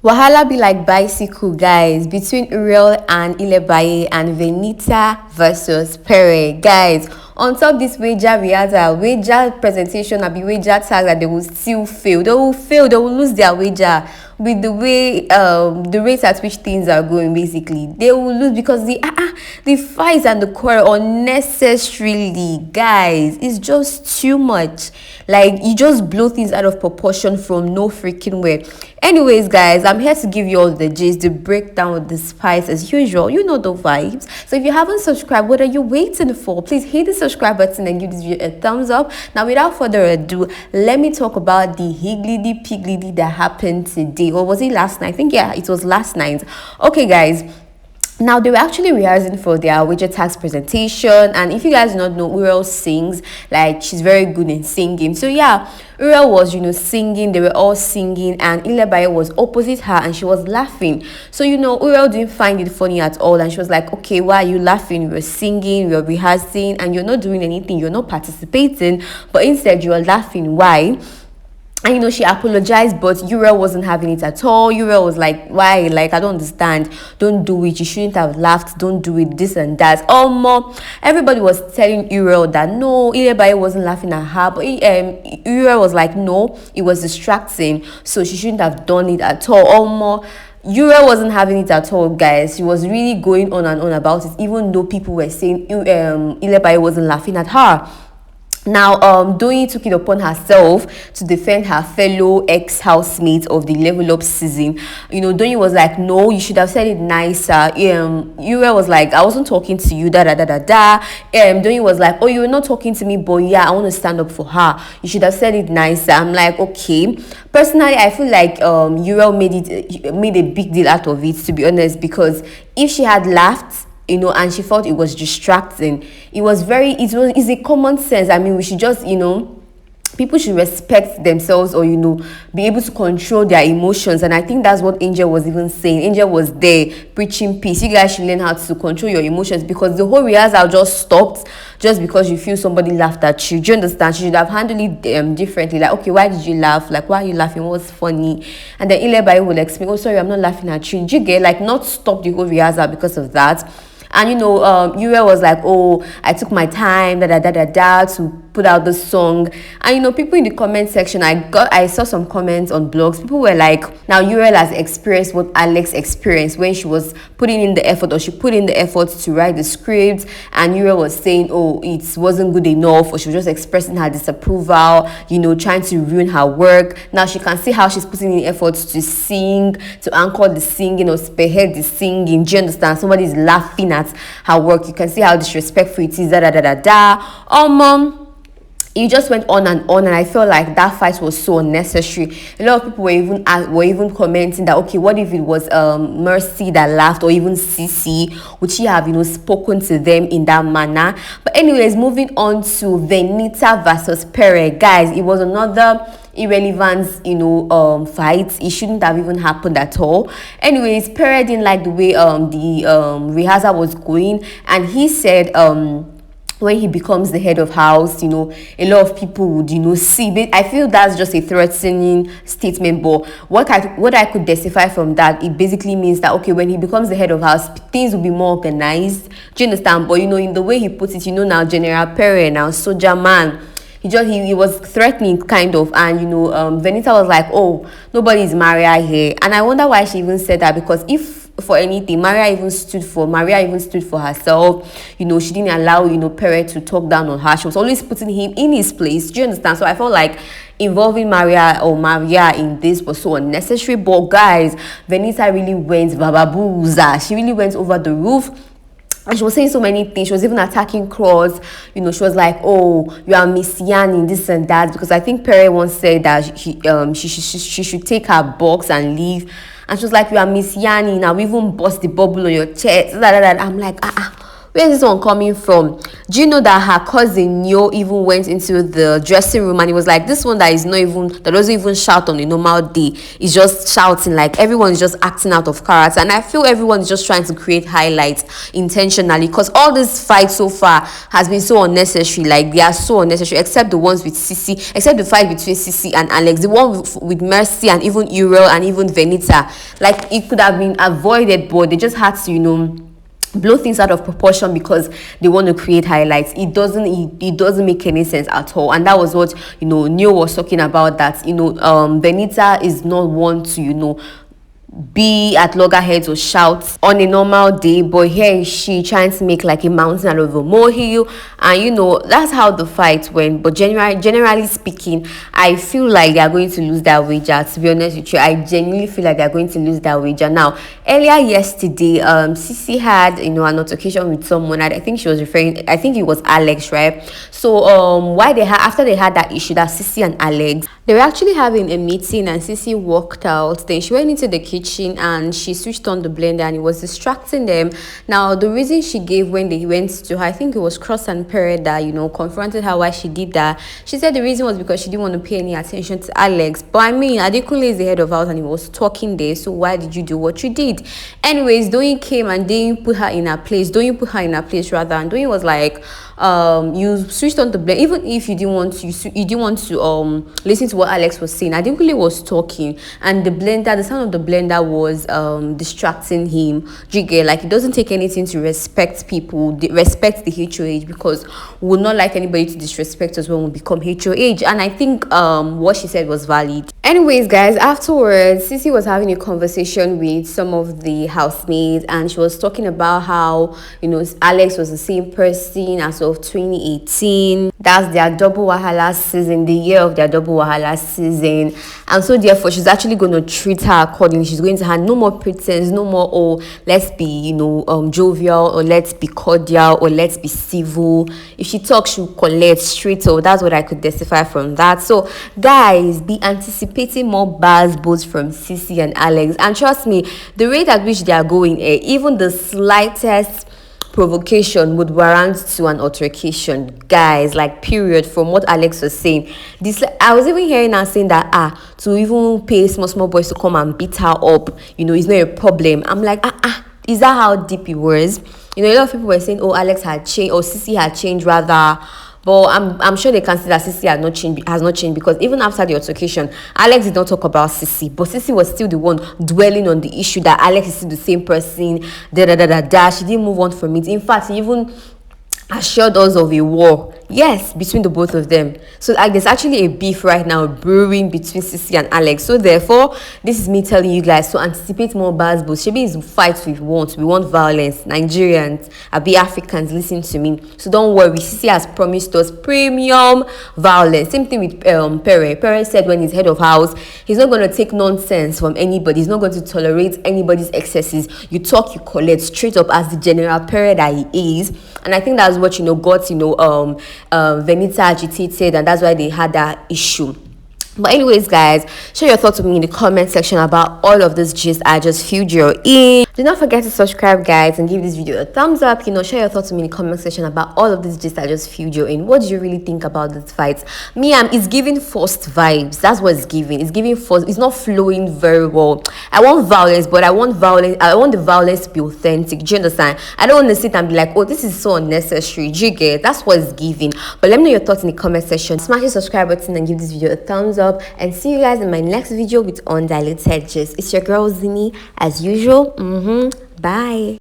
Wahala be like bicycle, guys, between Uriel and Ilebaye and Venita versus Pere. Guys, on top this wager presentation, be wager tag that they will still fail. They will fail, they will lose their wager with the way the rate at which things are going. Basically, they will lose because the fights and the quarrel unnecessarily, guys. It's just too much. Like, you just blow things out of proportion from no freaking way. Anyways, guys, I'm here to give you all the gist, the breakdown of the spice as usual. You know the vibes. So if you haven't subscribed, what are you waiting for? Please hit the subscribe button and give this video a thumbs up. Now, without further ado, let me talk about the higgledy-piggledy that happened today. Or was it last night? I think, yeah, it was last night. Okay, guys. Now, they were actually rehearsing for their wager tax presentation, and if you guys do not know, Uriel sings. Like, she's very good in singing. So yeah, Uriel was, singing. They were all singing, and Ilebaye was opposite her, and she was laughing. So, Uriel didn't find it funny at all, and she was like, okay, why are you laughing? You were singing, you were rehearsing, and you're not doing anything. You're not participating, but instead you are laughing. Why? And she apologized, but Uriel wasn't having it at all. Uriel was like, why? Like, I don't understand. Don't do it. You shouldn't have laughed. Don't do it. This and that. Everybody was telling Uriel that no, Ilebaye wasn't laughing at her. But Uriel was like, no, it was distracting. So she shouldn't have done it at all. Uriel wasn't having it at all, guys. She was really going on and on about it, even though people were saying Ilebaye wasn't laughing at her. Now, Doyin took it upon herself to defend her fellow ex-housemate of the Level Up season. Doyin was like, no, you should have said it nicer. Uriel was like, I wasn't talking to you, Doyin was like, oh, you're not talking to me, but yeah, I want to stand up for her. You should have said it nicer. I'm like, okay. Personally, I feel like Uriel made a big deal out of it, to be honest, because if she had laughed, and she thought it was distracting, it's a common sense. I mean, we should just, people should respect themselves, or be able to control their emotions. And I think that's what Angel was even saying. Angel was there preaching peace. You guys should learn how to control your emotions, because the whole rehearsal just stopped just because you feel somebody laughed at you. Do you understand? She should have handled it differently. Like, okay, why did you laugh? Like, why are you laughing? What's funny? And then Ilebaye will explain, oh, sorry, I'm not laughing at you. Did you get, like, not stop the whole rehearsal because of that? And Uriel was like, oh, I took my time, to put out the song. And people in the comment section, I saw some comments on blogs. People were like, now Uriel has experienced what Alex experienced when she was putting in the effort, or she put in the effort to write the script. And Uriel was saying, oh, it wasn't good enough, or she was just expressing her disapproval, trying to ruin her work. Now she can see how she's putting in efforts to sing, to anchor the singing, or spearhead the singing. Do you understand? Somebody's laughing at her work. You can see how disrespectful it is. It just went on, and I felt like that fight was so unnecessary. A lot of people were even commenting that, okay, what if it was Mercy that laughed, or even Sisi? Would she have spoken to them in that manner? But anyways, moving on to Venita versus Pere, guys, it was another irrelevant fight. It shouldn't have even happened at all. Anyways, Pere didn't like the way the rehearsal was going, and he said when he becomes the head of house, a lot of people would, see. I feel that's just a threatening statement, but what I could decipher from that, it basically means that, okay, when he becomes the head of house, things will be more organized. Do you understand? But, in the way he puts it, now General Pere, now Soldier Man, he was threatening, kind of. And Venita was like, oh, nobody's Maria here. And I wonder why she even said that, because if for anything, Maria even stood for herself. She didn't allow Pere to talk down on her. She was always putting him in his place. Do you understand? So I felt like involving Maria in this was so unnecessary. But guys, Venita really went bababuza. She really went over the roof. And she was saying so many things. She was even attacking Cross. She was like, oh, you are messianic, this and that. Because I think Pere once said that she should take her box and leave. And she was like, you are messianic. Now we even bust the bubble on your chest. I'm like, Where is this one coming from? Do you know that her cousin Neo even went into the dressing room and he was like, this one that doesn't even shout on a normal day is just shouting, like everyone is just acting out of character. And I feel everyone is just trying to create highlights intentionally, because all this fight so far has been so unnecessary. Like they are so unnecessary, except the ones with Sissy, except the fight between Sissy and Alex, the one with Mercy and even Uriel and even Venita. Like it could have been avoided, but they just had to blow things out of proportion because they want to create highlights. It doesn't make any sense at all. And that was what Neo was talking about, that Venita is not one to be at loggerheads or shout on a normal day, but here is she trying to make like a mountain out of a molehill. And that's how the fight went. But generally speaking, I feel like they are going to lose that wager. To be honest with you, I genuinely feel like they are going to lose that wager. Now, earlier yesterday, Sissy had an altercation with someone. I think it was Alex, right? So after they had that issue, that Sissy and Alex, they were actually having a meeting, and Sissy walked out. Then she went into the kitchen and she switched on the blender, and it was distracting them. Now, the reason she gave when they went to her, I think it was Cross and Pere that confronted her why she did that. She said the reason was because she didn't want to pay any attention to Alex. But I mean, Adekunle is the head of house and he was talking there, so why did you do what you did? Anyways, Doyin came and Doyin put her in her place. And Doyin was like, you switched on the blender, even if you didn't want to listen to what Alex was saying. Adekunle was talking, and the sound of the blender was distracting him. Like, it doesn't take anything to respect people, respect the HOH, because we would not like anybody to disrespect us when we become HOH. And I think what she said was valid. Anyways, guys, afterwards, Sissy was having a conversation with some of the housemates, and she was talking about how Alex was the same person as of 2018. That's their double Wahala season, the year of their double Wahala season. And so therefore, she's actually going to treat her accordingly. She's going to have no more pretense, no more, let's be, jovial, or let's be cordial, or let's be civil. If she talks, she'll collect straight up. That's what I could decipher from that. So, guys, be anticipating more bars both from Sissy and Alex. And trust me, the rate at which they are going, even the slightest provocation would warrant to an altercation, guys. Like, period. From what Alex was saying, I was even hearing her saying that to even pay small boys to come and beat her up, is not a problem. I'm like, is that how deep it was? A lot of people were saying, Alex had changed, or Sissy had changed rather. But I'm sure they can see that Sissy has not changed, because even after the altercation, Alex did not talk about Sissy, but Sissy was still the one dwelling on the issue that Alex is still the same person. She didn't move on from it. In fact, he even assured us of a war, yes, between the both of them. So there's actually a beef right now brewing between Sissy and Alex. So therefore, this is me telling you guys to anticipate more bars, but Shebi is fights we want violence. Nigerians, Abi Africans, listen to me. So don't worry, Sissy has promised us premium violence. Same thing with Pere. Pere said when he's head of house, he's not going to take nonsense from anybody. He's not going to tolerate anybody's excesses. You talk, you collect, straight up, as the general Pere that he is. And I think that's what got Venita agitated, and that's why they had that issue. But anyways, guys, share your thoughts with me in the comment section about all of this gist I just filled you in. Do not forget to subscribe, guys, and give this video a thumbs up. Share your thoughts with me in the comment section about all of this gist I just filled you in. What do you really think about this fight? It's giving forced vibes. That's what it's giving. It's giving forced. It's not flowing very well. I want violence, but I want the violence to be authentic. Do you understand? I don't want to sit and be like, this is so unnecessary. Do you get? That's what it's giving. But let me know your thoughts in the comment section. Smash the subscribe button and give this video a thumbs up. And see you guys in my next video with undiluted gist. It's your girl Zini as usual. Bye.